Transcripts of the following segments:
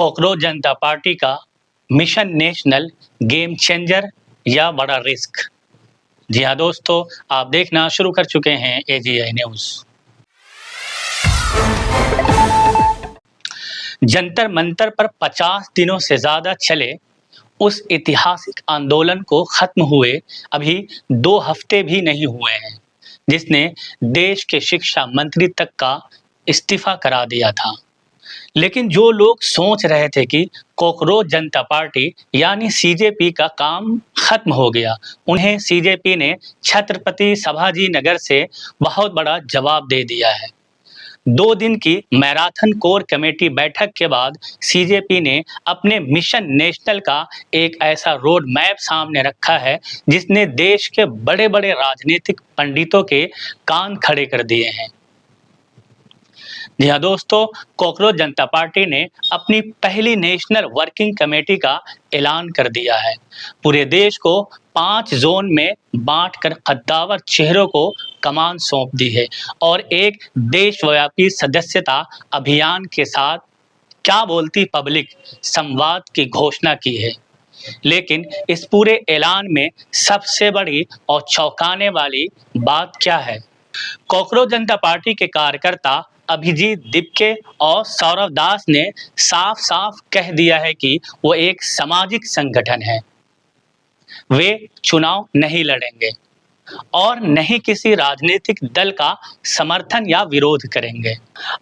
Cockroach जनता party का mission national game changer या बड़ा रिस्क। जी हाँ दोस्तों, आप देखना शुरू कर चुके हैं एजीआई न्यूज। जंतर मंतर पर 50 दिनों से ज्यादा चले उस ऐतिहासिक आंदोलन को खत्म हुए अभी 2 हफ्ते भी नहीं हुए हैं, जिसने देश के शिक्षा मंत्री तक का इस्तीफा करा दिया था। लेकिन जो लोग सोच रहे थे कि कॉकरोच जनता पार्टी यानी सीजेपी का काम खत्म हो गया, उन्हें सीजेपी ने छत्रपति संभाजी नगर से बहुत बड़ा जवाब दे दिया है। 2 दिन की मैराथन कोर कमेटी बैठक के बाद सीजेपी ने अपने मिशन नेशनल का एक ऐसा रोड मैप सामने रखा है जिसने देश के बड़े बड़े राजनीतिक पंडितों के कान खड़े कर दिए हैं। जी हाँ दोस्तों, कॉकरोच जनता पार्टी ने अपनी पहली नेशनल वर्किंग कमेटी का ऐलान कर दिया है। पूरे देश को 5 जोन में बांटकर कद्दावर चेहरों को कमान सौंप दी है और एक देशव्यापी सदस्यता अभियान के साथ क्या बोलती पब्लिक संवाद की घोषणा की है। लेकिन इस पूरे ऐलान में सबसे बड़ी और चौंकाने वाली बात क्या है? कॉकरोच जनता पार्टी के कार्यकर्ता अभिजीत दीपके और सौरव दास ने साफ साफ कह दिया है कि वो एक सामाजिक संगठन है। वे चुनाव नहीं लड़ेंगे और नहीं किसी राजनीतिक दल का समर्थन या विरोध करेंगे।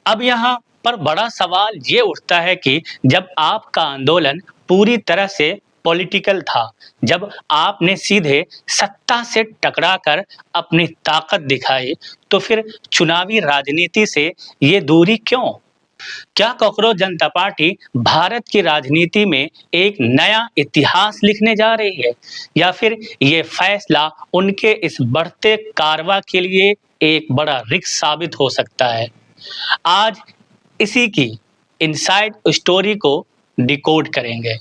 अब यहाँ पर बड़ा सवाल ये उठता है कि जब आपका आंदोलन पूरी तरह से पॉलिटिकल था, जब आपने सीधे सत्ता से टकराकर अपनी ताकत दिखाई, तो फिर चुनावी राजनीति से ये दूरी क्यों? क्या कॉकरोच जनता पार्टी भारत की राजनीति में एक नया इतिहास लिखने जा रही है, या फिर ये फैसला उनके इस बढ़ते कारवा के लिए एक बड़ा रिस्क साबित हो सकता है? आज इसी की इनसाइड स्टोरी को डिकोड करेंगे।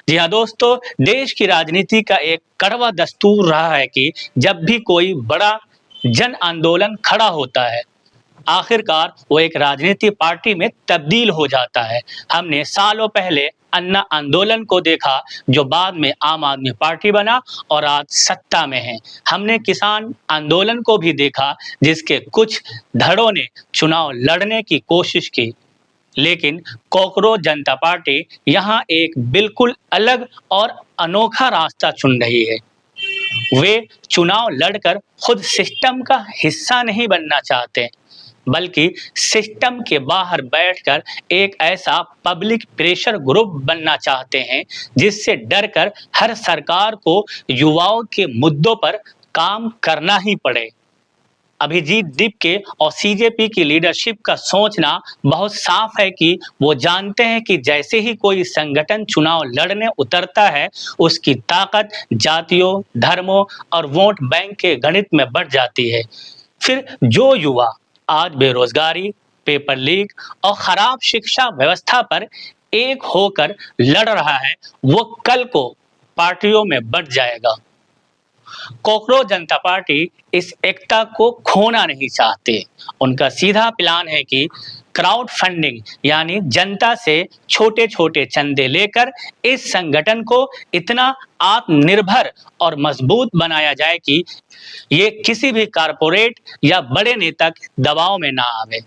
जी हाँ दोस्तों, देश की राजनीति का एक कड़वा दस्तूर रहा है कि जब भी कोई बड़ा जन आंदोलन खड़ा होता है, आखिरकार वो एक राजनीतिक पार्टी में तब्दील हो जाता है। हमने सालों पहले अन्ना आंदोलन को देखा, जो बाद में आम आदमी पार्टी बना और आज सत्ता में है। हमने किसान आंदोलन को भी देखा, जिसके कुछ धड़ों ने चुनाव लड़ने की कोशिश की, लेकिन कॉकरोच जनता पार्टी यहाँ एक बिल्कुल अलग और अनोखा रास्ता चुन रही है। वे चुनाव लड़कर खुद सिस्टम का हिस्सा नहीं बनना चाहते, बल्कि सिस्टम के बाहर बैठकर एक ऐसा पब्लिक प्रेशर ग्रुप बनना चाहते हैं जिससे डरकर हर सरकार को युवाओं के मुद्दों पर काम करना ही पड़े। अभिजीत दीपके और सीजेपी की लीडरशिप का सोचना बहुत साफ है कि वो जानते हैं कि जैसे ही कोई संगठन चुनाव लड़ने उतरता है, उसकी ताकत जातियों, धर्मों और वोट बैंक के गणित में बढ़ जाती है। फिर जो युवा आज बेरोजगारी, पेपर लीक और खराब शिक्षा व्यवस्था पर एक होकर लड़ रहा है, वो कल को पार्टियों में बढ़ जाएगा। कॉकरोच जनता पार्टी इस एकता को खोना नहीं चाहते। उनका सीधा प्लान है कि क्राउड फंडिंग यानी जनता से छोटे छोटे चंदे लेकर इस संगठन को इतना आत्मनिर्भर और मजबूत बनाया जाए कि ये किसी भी कारपोरेट या बड़े नेता के दबाव में ना आवे।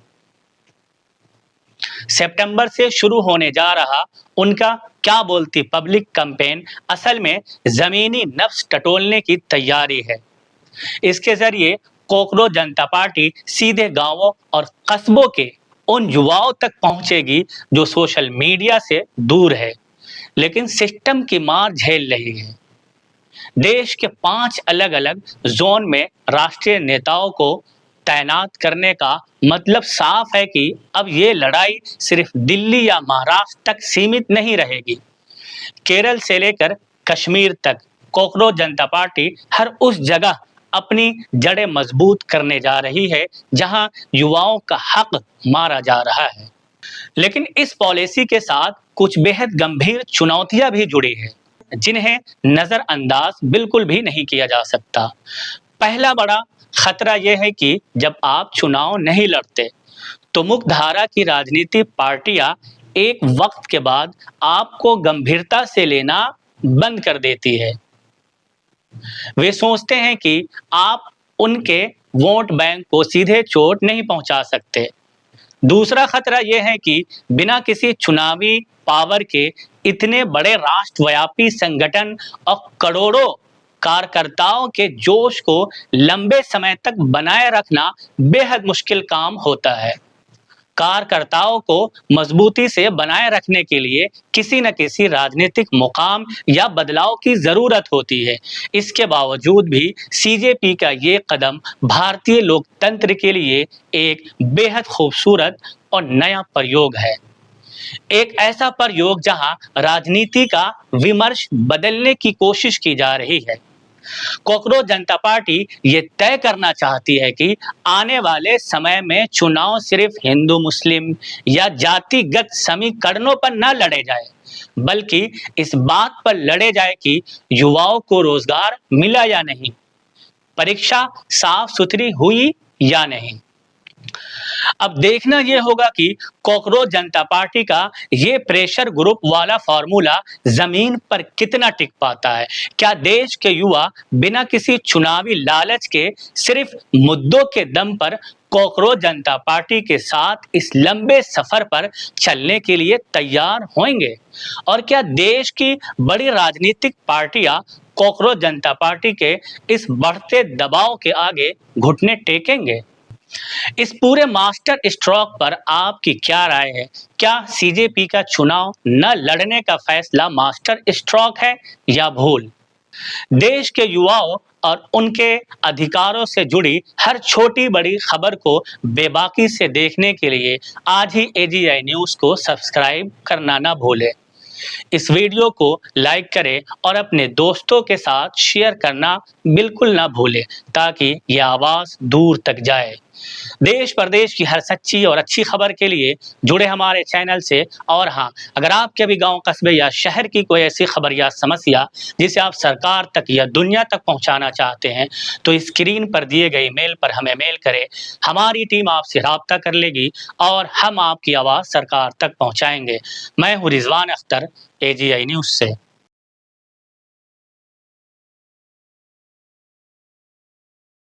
सितंबर से शुरू होने जा रहा उनका क्या बोलती पब्लिक कैंपेन असल में जमीनी नफ्स टटोलने की तैयारी है। इसके जरिए कॉकरोच जनता पार्टी सीधे गांवों और कस्बों के उन युवाओं तक पहुंचेगी जो सोशल मीडिया से दूर है, लेकिन सिस्टम की मार झेल रही है। देश के 5 अलग अलग जोन में राष्ट्रीय नेताओं को तैनात करने का मतलब साफ है कि अब ये लड़ाई सिर्फ दिल्ली या महाराष्ट्र तक सीमित नहीं रहेगी। केरल से लेकर कश्मीर तक कॉकरोच जनता पार्टी हर उस जगह अपनी जड़ें मजबूत करने जा रही है जहां युवाओं का हक मारा जा रहा है। लेकिन इस पॉलिसी के साथ कुछ बेहद गंभीर चुनौतियां भी जुड़ी हैं, जिन्हें नजरअंदाज बिल्कुल भी नहीं किया जा सकता। पहला बड़ा खतरा यह है कि जब आप चुनाव नहीं लड़ते तो मुख्यधारा की राजनीतिक पार्टियां एक वक्त के बाद आपको गंभीरता से लेना बंद कर देती है। वे सोचते हैं कि आप उनके वोट बैंक को सीधे चोट नहीं पहुंचा सकते। दूसरा खतरा यह है कि बिना किसी चुनावी पावर के इतने बड़े राष्ट्रव्यापी संगठन और करोड़ों कार्यकर्ताओं के जोश को लंबे समय तक बनाए रखना बेहद मुश्किल काम होता है। कार्यकर्ताओं को मजबूती से बनाए रखने के लिए किसी न किसी राजनीतिक मुकाम या बदलाव की जरूरत होती है। इसके बावजूद भी सीजेपी का ये कदम भारतीय लोकतंत्र के लिए एक बेहद खूबसूरत और नया प्रयोग है। एक ऐसा प्रयोग जहां राजनीति का विमर्श बदलने की कोशिश की जा रही है। कॉकरोच जनता पार्टी ये तय करना चाहती है कि आने वाले समय में चुनाव सिर्फ हिंदू मुस्लिम या जातिगत समीकरणों पर न लड़े जाए, बल्कि इस बात पर लड़े जाए कि युवाओं को रोजगार मिला या नहीं, परीक्षा साफ सुथरी हुई या नहीं। अब देखना यह होगा कि कॉकरोच जनता पार्टी का ये प्रेशर ग्रुप वाला फॉर्मूला जमीन पर कितना टिक पाता है। क्या देश के युवा बिना किसी चुनावी लालच के सिर्फ मुद्दों के दम पर कॉकरोच जनता पार्टी के साथ इस लंबे सफर पर चलने के लिए तैयार होंगे? और क्या देश की बड़ी राजनीतिक पार्टियां कॉकरोच जनता पार्टी के इस बढ़ते दबाव के आगे घुटने टेकेंगे? इस पूरे मास्टर स्ट्रोक पर आपकी क्या राय है? क्या सीजेपी का चुनाव न लड़ने का फैसला मास्टर स्ट्रोक है या भूल? देश के युवाओं और उनके अधिकारों से जुड़ी हर छोटी बड़ी खबर को बेबाकी से देखने के लिए आज ही AGI न्यूज़ को सब्सक्राइब करना ना भूलें। इस वीडियो को लाइक करें और अपने दोस्तों के साथ शेयर करना बिल्कुल ना भूलें, ताकि ये आवाज़ दूर तक जाए। देश प्रदेश की हर सच्ची और अच्छी खबर के लिए जुड़े हमारे चैनल से। और हाँ, अगर आपके भी गांव, कस्बे या शहर की कोई ऐसी खबर या समस्या जिसे आप सरकार तक या दुनिया तक पहुंचाना चाहते हैं, तो स्क्रीन पर दिए गए मेल पर हमें मेल करें। हमारी टीम आपसे राब्ता कर लेगी और हम आपकी आवाज़ सरकार तक पहुंचाएंगे। मैं हूँ रिजवान अख्तर, AGI न्यूज़ से।